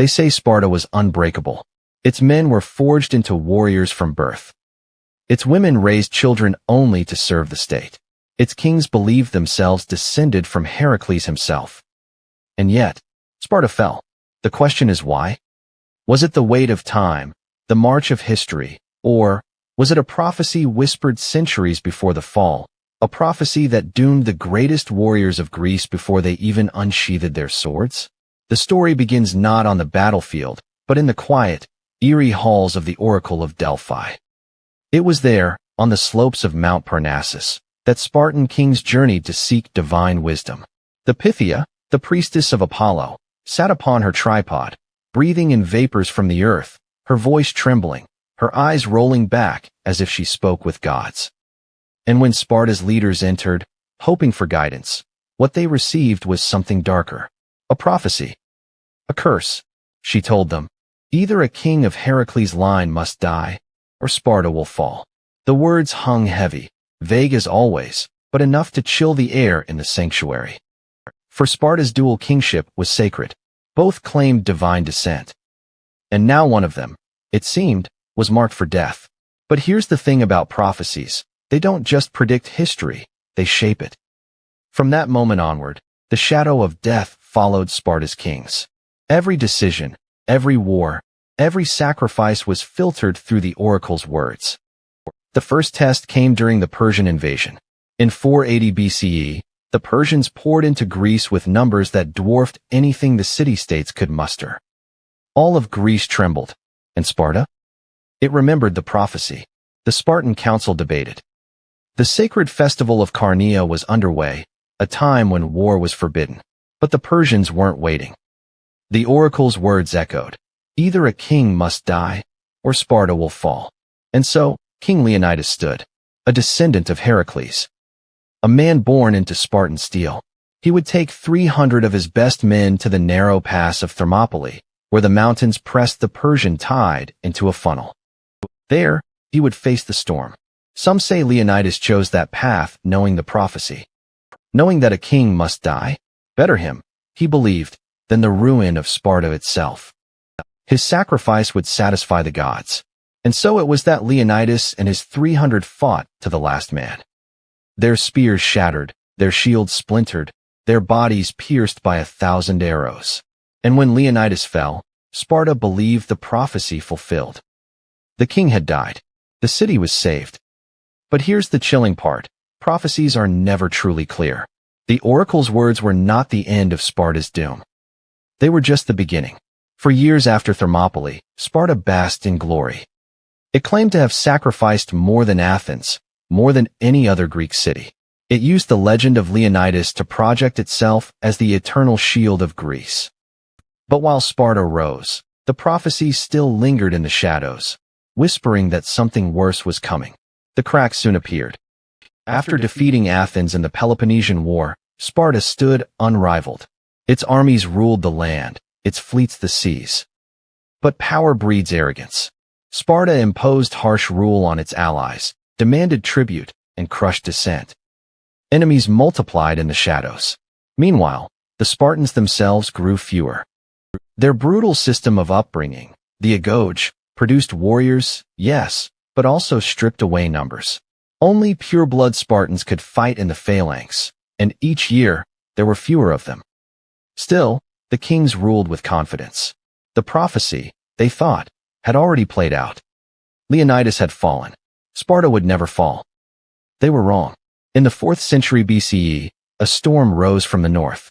They say Sparta was unbreakable. Its men were forged into warriors from birth. Its women raised children only to serve the state. Its kings believed themselves descended from Heracles himself. And yet, Sparta fell. The question is why? Was it the weight of time, the march of history, or was it a prophecy whispered centuries before the fall, a prophecy that doomed the greatest warriors of Greece before they even unsheathed their swords? The story begins not on the battlefield, but in the quiet, eerie halls of the Oracle of Delphi. It was there, on the slopes of Mount Parnassus, that Spartan kings journeyed to seek divine wisdom. The Pythia, the priestess of Apollo, sat upon her tripod, breathing in vapors from the earth, her voice trembling, her eyes rolling back as if she spoke with gods. And when Sparta's leaders entered, hoping for guidance, what they received was something darker. A prophecy. A curse. She told them, either a king of Heracles' line must die, or Sparta will fall. The words hung heavy, vague as always, but enough to chill the air in the sanctuary. For Sparta's dual kingship was sacred. Both claimed divine descent. And now one of them, it seemed, was marked for death. But here's the thing about prophecies. They don't just predict history, they shape it. From that moment onward, the shadow of death followed Sparta's kings. Every decision, every war, every sacrifice was filtered through the oracle's words. The first test came during the Persian invasion. In 480 BCE, the Persians poured into Greece with numbers that dwarfed anything the city-states could muster. All of Greece trembled. And Sparta? It remembered the prophecy. The Spartan council debated. The sacred festival of Carnea was underway, a time when war was forbidden. But the Persians weren't waiting. The oracle's words echoed. Either a king must die, or Sparta will fall. And so, King Leonidas stood, a descendant of Heracles. A man born into Spartan steel. He would take 300 of his best men to the narrow pass of Thermopylae, where the mountains pressed the Persian tide into a funnel. There, he would face the storm. Some say Leonidas chose that path knowing the prophecy. Knowing that a king must die, better him, he believed, than the ruin of Sparta itself. His sacrifice would satisfy the gods. And so it was that Leonidas and his 300 fought to the last man. Their spears shattered, their shields splintered, their bodies pierced by 1,000 arrows. And when Leonidas fell, Sparta believed the prophecy fulfilled. The king had died. The city was saved. But here's the chilling part. Prophecies are never truly clear. The oracle's words were not the end of Sparta's doom. They were just the beginning. For years after Thermopylae, Sparta basked in glory. It claimed to have sacrificed more than Athens, more than any other Greek city. It used the legend of Leonidas to project itself as the eternal shield of Greece. But while Sparta rose, the prophecy still lingered in the shadows, whispering that something worse was coming. The cracks soon appeared. After defeating Athens in the Peloponnesian War, Sparta stood unrivaled. Its armies ruled the land, its fleets the seas. But power breeds arrogance. Sparta imposed harsh rule on its allies, demanded tribute, and crushed dissent. Enemies multiplied in the shadows. Meanwhile, the Spartans themselves grew fewer. Their brutal system of upbringing, the agoge, produced warriors, yes, but also stripped away numbers. Only pure-blood Spartans could fight in the phalanx, and each year, there were fewer of them. Still, the kings ruled with confidence. The prophecy, they thought, had already played out. Leonidas had fallen. Sparta would never fall. They were wrong. In the 4th century BCE, a storm rose from the north.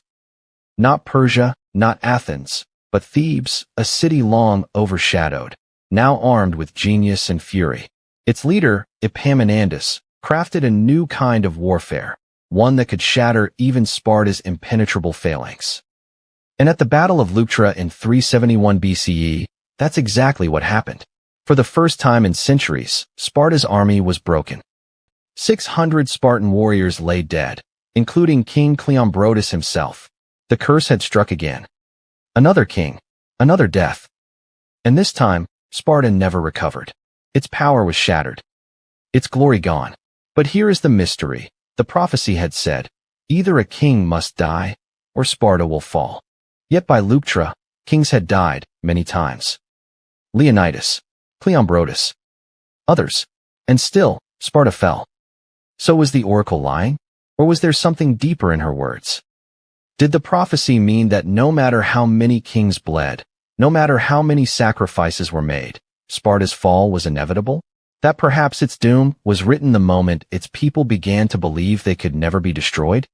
Not Persia, not Athens, but Thebes, a city long overshadowed, now armed with genius and fury. Its leader, Epaminondas, crafted a new kind of warfare, one that could shatter even Sparta's impenetrable phalanx. And at the Battle of Leuctra in 371 BCE, that's exactly what happened. For the first time in centuries, Sparta's army was broken. 600 Spartan warriors lay dead, including King Cleombrotus himself. The curse had struck again. Another king, another death. And this time, Sparta never recovered. Its power was shattered. Its glory gone. But here is the mystery. The prophecy had said, either a king must die, or Sparta will fall. Yet by Leuctra, Kings had died many times. Leonidas, Cleombrotus, others. And still, Sparta fell. So was the oracle lying? Or was there something deeper in her words? Did the prophecy mean that no matter how many kings bled, no matter how many sacrifices were made, Sparta's fall was inevitable? That perhaps its doom was written the moment its people began to believe they could never be destroyed?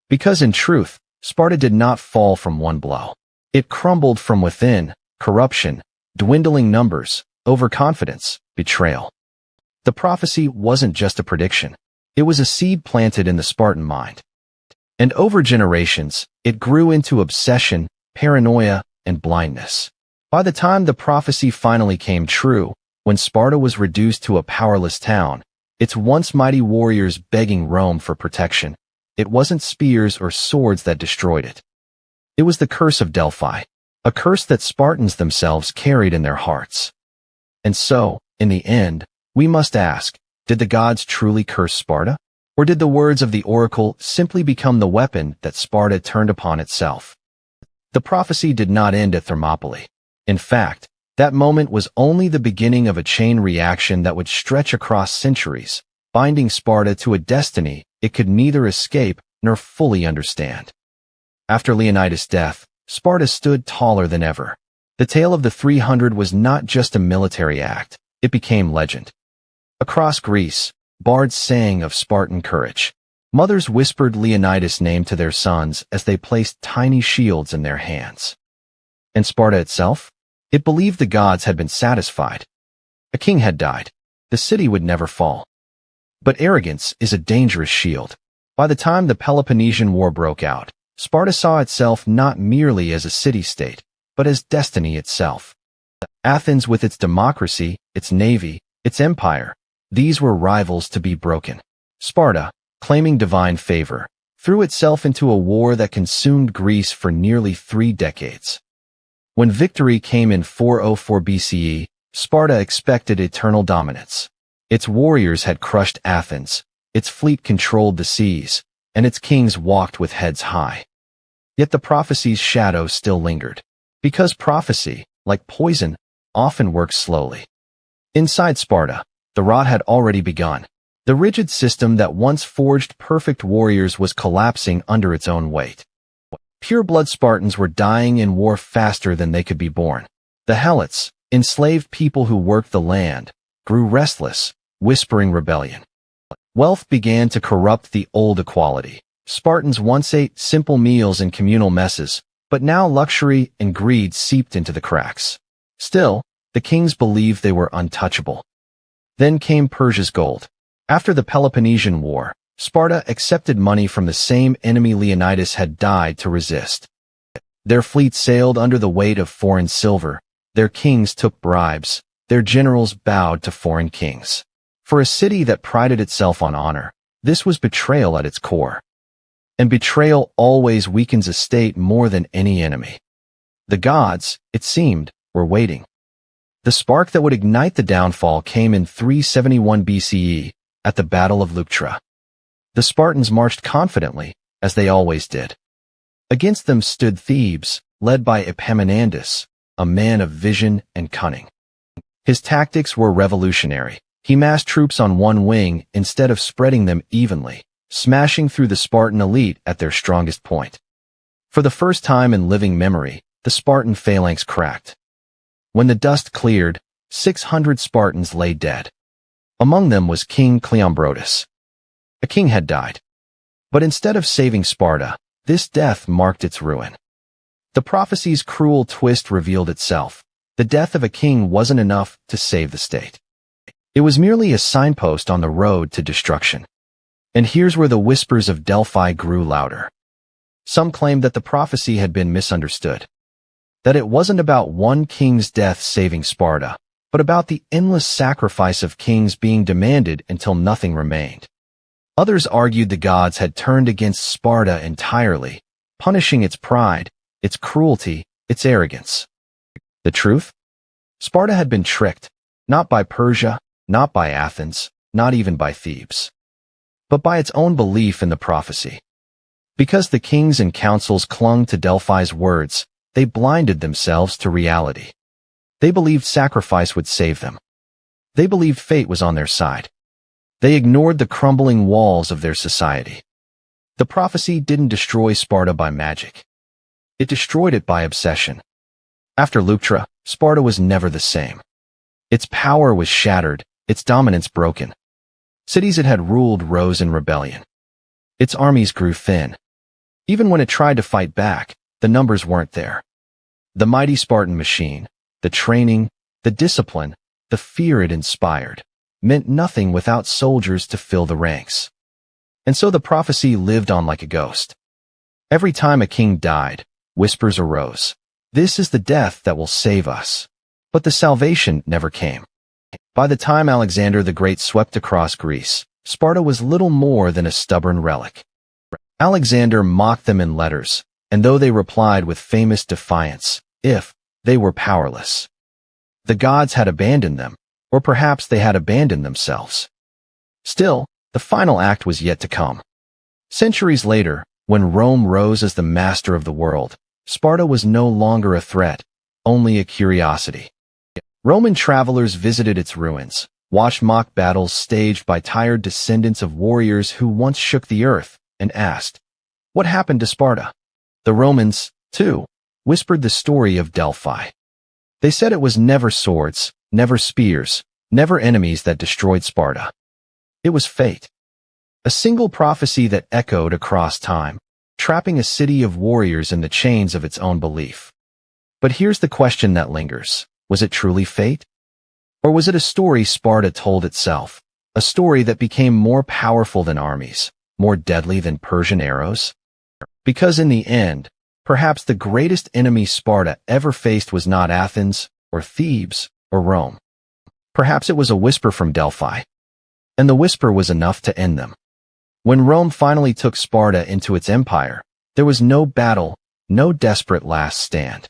Because in truth, Sparta did not fall from one blow. It crumbled from within: corruption, dwindling numbers, overconfidence, betrayal. The prophecy wasn't just a prediction. It was a seed planted in the Spartan mind. And over generations, it grew into obsession, paranoia, and blindness. By the time the prophecy finally came true, when Sparta was reduced to a powerless town, its once mighty warriors begging Rome for protection, it wasn't spears or swords that destroyed it. It was the curse of Delphi, a curse that Spartans themselves carried in their hearts. And so, in the end, we must ask, did the gods truly curse Sparta? Or did the words of the oracle simply become the weapon that Sparta turned upon itself? The prophecy did not end at Thermopylae. In fact, that moment was only the beginning of a chain reaction that would stretch across centuries, binding Sparta to a destiny it could neither escape nor fully understand. After Leonidas' death, Sparta stood taller than ever. The tale of the 300 was not just a military act, it became legend. Across Greece, bards sang of Spartan courage. Mothers whispered Leonidas' name to their sons as they placed tiny shields in their hands. And Sparta itself? It believed the gods had been satisfied. A king had died. The city would never fall. But arrogance is a dangerous shield. By the time the Peloponnesian War broke out, Sparta saw itself not merely as a city-state, but as destiny itself. Athens with its democracy, its navy, its empire, these were rivals to be broken. Sparta, claiming divine favor, threw itself into a war that consumed Greece for nearly 3 decades. When victory came in 404 BCE, Sparta expected eternal dominance. Its warriors had crushed Athens, its fleet controlled the seas, and its kings walked with heads high. Yet the prophecy's shadow still lingered, because prophecy, like poison, often works slowly. Inside Sparta, the rot had already begun. The rigid system that once forged perfect warriors was collapsing under its own weight. Pure-blood Spartans were dying in war faster than they could be born. The Helots, enslaved people who worked the land, grew restless, whispering rebellion. Wealth began to corrupt the old equality. Spartans once ate simple meals and communal messes, but now luxury and greed seeped into the cracks. Still, the kings believed they were untouchable. Then came Persia's gold. After the Peloponnesian War, Sparta accepted money from the same enemy Leonidas had died to resist. Their fleet sailed under the weight of foreign silver, their kings took bribes, their generals bowed to foreign kings. For a city that prided itself on honor, this was betrayal at its core. And betrayal always weakens a state more than any enemy. The gods, it seemed, were waiting. The spark that would ignite the downfall came in 371 BCE, at the Battle of Leuctra. The Spartans marched confidently, as they always did. Against them stood Thebes, led by Epaminondas, a man of vision and cunning. His tactics were revolutionary. He massed troops on one wing instead of spreading them evenly, smashing through the Spartan elite at their strongest point. For the first time in living memory, the Spartan phalanx cracked. When the dust cleared, 600 Spartans lay dead. Among them was King Cleombrotus. A king had died. But instead of saving Sparta, this death marked its ruin. The prophecy's cruel twist revealed itself. The death of a king wasn't enough to save the state. It was merely a signpost on the road to destruction. And here's where the whispers of Delphi grew louder. Some claimed that the prophecy had been misunderstood. That it wasn't about one king's death saving Sparta, but about the endless sacrifice of kings being demanded until nothing remained. Others argued the gods had turned against Sparta entirely, punishing its pride, its cruelty, its arrogance. The truth? Sparta had been tricked, not by Persia, not by Athens, not even by Thebes, but by its own belief in the prophecy. Because the kings and councils clung to Delphi's words, they blinded themselves to reality. They believed sacrifice would save them. They believed fate was on their side. They ignored the crumbling walls of their society. The prophecy didn't destroy Sparta by magic. It destroyed it by obsession. After Leuctra, Sparta was never the same. Its power was shattered, its dominance broken. Cities it had ruled rose in rebellion. Its armies grew thin. Even when it tried to fight back, the numbers weren't there. The mighty Spartan machine, the training, the discipline, the fear it inspired, meant nothing without soldiers to fill the ranks. And so the prophecy lived on like a ghost. Every time a king died, whispers arose. This is the death that will save us. But the salvation never came. By the time Alexander the Great swept across Greece, Sparta was little more than a stubborn relic. Alexander mocked them in letters, and though they replied with famous defiance, they were powerless. The gods had abandoned them, or perhaps they had abandoned themselves. Still, the final act was yet to come. Centuries later, when Rome rose as the master of the world, Sparta was no longer a threat, only a curiosity. Roman travelers visited its ruins, watched mock battles staged by tired descendants of warriors who once shook the earth, and asked, "What happened to Sparta?" The Romans, too, whispered the story of Delphi. They said it was never swords, never spears, never enemies that destroyed Sparta. It was fate. A single prophecy that echoed across time, trapping a city of warriors in the chains of its own belief. But here's the question that lingers. Was it truly fate? Or was it a story Sparta told itself? A story that became more powerful than armies, more deadly than Persian arrows? Because in the end, perhaps the greatest enemy Sparta ever faced was not Athens, or Thebes, or Rome. Perhaps it was a whisper from Delphi. And the whisper was enough to end them. When Rome finally took Sparta into its empire, there was no battle, no desperate last stand.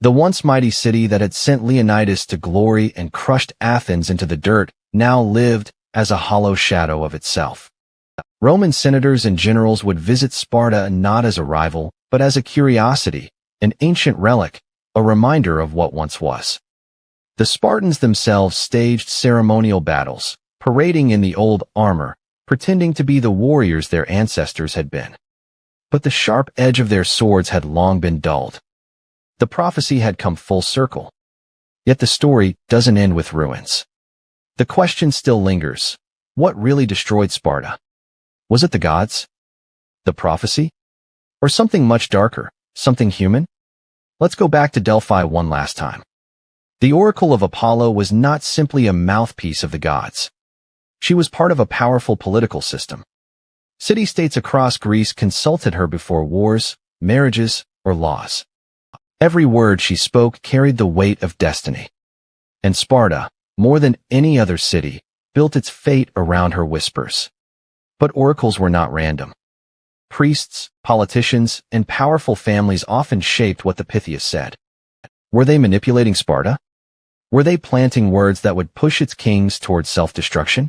The once mighty city that had sent Leonidas to glory and crushed Athens into the dirt now lived as a hollow shadow of itself. Roman senators and generals would visit Sparta not as a rival, but as a curiosity, an ancient relic, a reminder of what once was. The Spartans themselves staged ceremonial battles, parading in the old armor, pretending to be the warriors their ancestors had been. But the sharp edge of their swords had long been dulled. The prophecy had come full circle. Yet the story doesn't end with ruins. The question still lingers. What really destroyed Sparta? Was it the gods? The prophecy? Or something much darker, something human? Let's go back to Delphi one last time. The Oracle of Apollo was not simply a mouthpiece of the gods. She was part of a powerful political system. City-states across Greece consulted her before wars, marriages, or laws. Every word she spoke carried the weight of destiny. And Sparta, more than any other city, built its fate around her whispers. But oracles were not random. Priests, politicians, and powerful families often shaped what the Pythias said. Were they manipulating Sparta? Were they planting words that would push its kings towards self-destruction?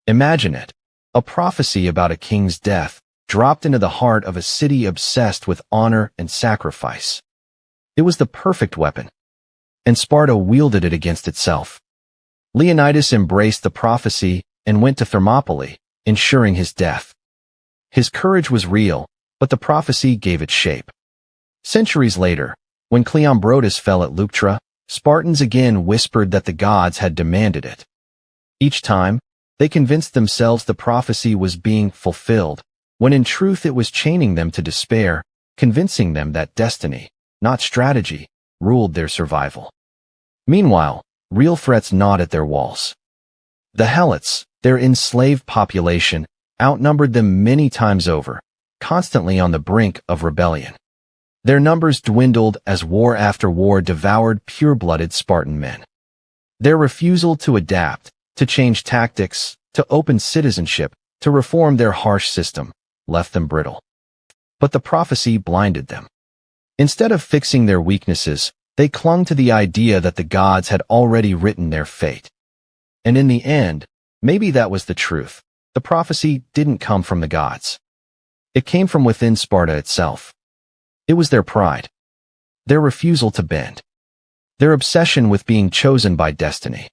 Imagine it, a prophecy about a king's death, dropped into the heart of a city obsessed with honor and sacrifice. It was the perfect weapon, and Sparta wielded it against itself. Leonidas embraced the prophecy and went to Thermopylae, ensuring his death. His courage was real, but the prophecy gave it shape. Centuries later, when Cleombrotus fell at Leuctra, Spartans again whispered that the gods had demanded it. Each time, they convinced themselves the prophecy was being fulfilled, when in truth it was chaining them to despair, convincing them that destiny, not strategy, ruled their survival. Meanwhile, real threats gnawed at their walls. The Helots, their enslaved population, outnumbered them many times over, constantly on the brink of rebellion. Their numbers dwindled as war after war devoured pure-blooded Spartan men. Their refusal to adapt, to change tactics, to open citizenship, to reform their harsh system, left them brittle. But the prophecy blinded them. Instead of fixing their weaknesses, they clung to the idea that the gods had already written their fate. And in the end, maybe that was the truth. The prophecy didn't come from the gods. It came from within Sparta itself. It was their pride. their refusal to bend, their obsession with being chosen by destiny.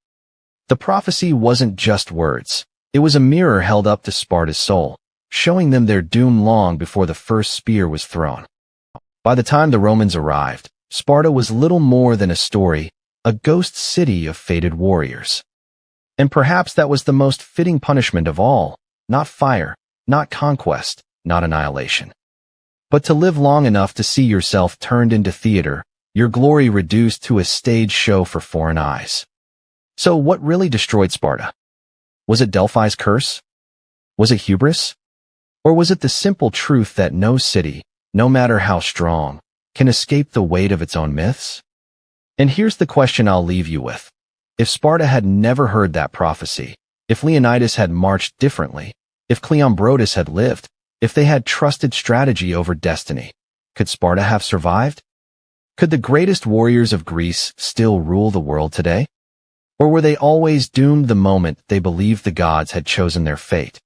The prophecy wasn't just words. It was a mirror held up to Sparta's soul, showing them their doom long before the first spear was thrown. By the time the Romans arrived, Sparta was little more than a story, a ghost city of fated warriors. And perhaps that was the most fitting punishment of all, not fire, not conquest, not annihilation, but to live long enough to see yourself turned into theater, your glory reduced to a stage show for foreign eyes. So what really destroyed Sparta? Was it Delphi's curse? Was it hubris? Or was it the simple truth that no city, no matter how strong, can escape the weight of its own myths? And here's the question I'll leave you with. If Sparta had never heard that prophecy, if Leonidas had marched differently, if Cleombrotus had lived, if they had trusted strategy over destiny, could Sparta have survived? Could the greatest warriors of Greece still rule the world today? Or were they always doomed the moment they believed the gods had chosen their fate?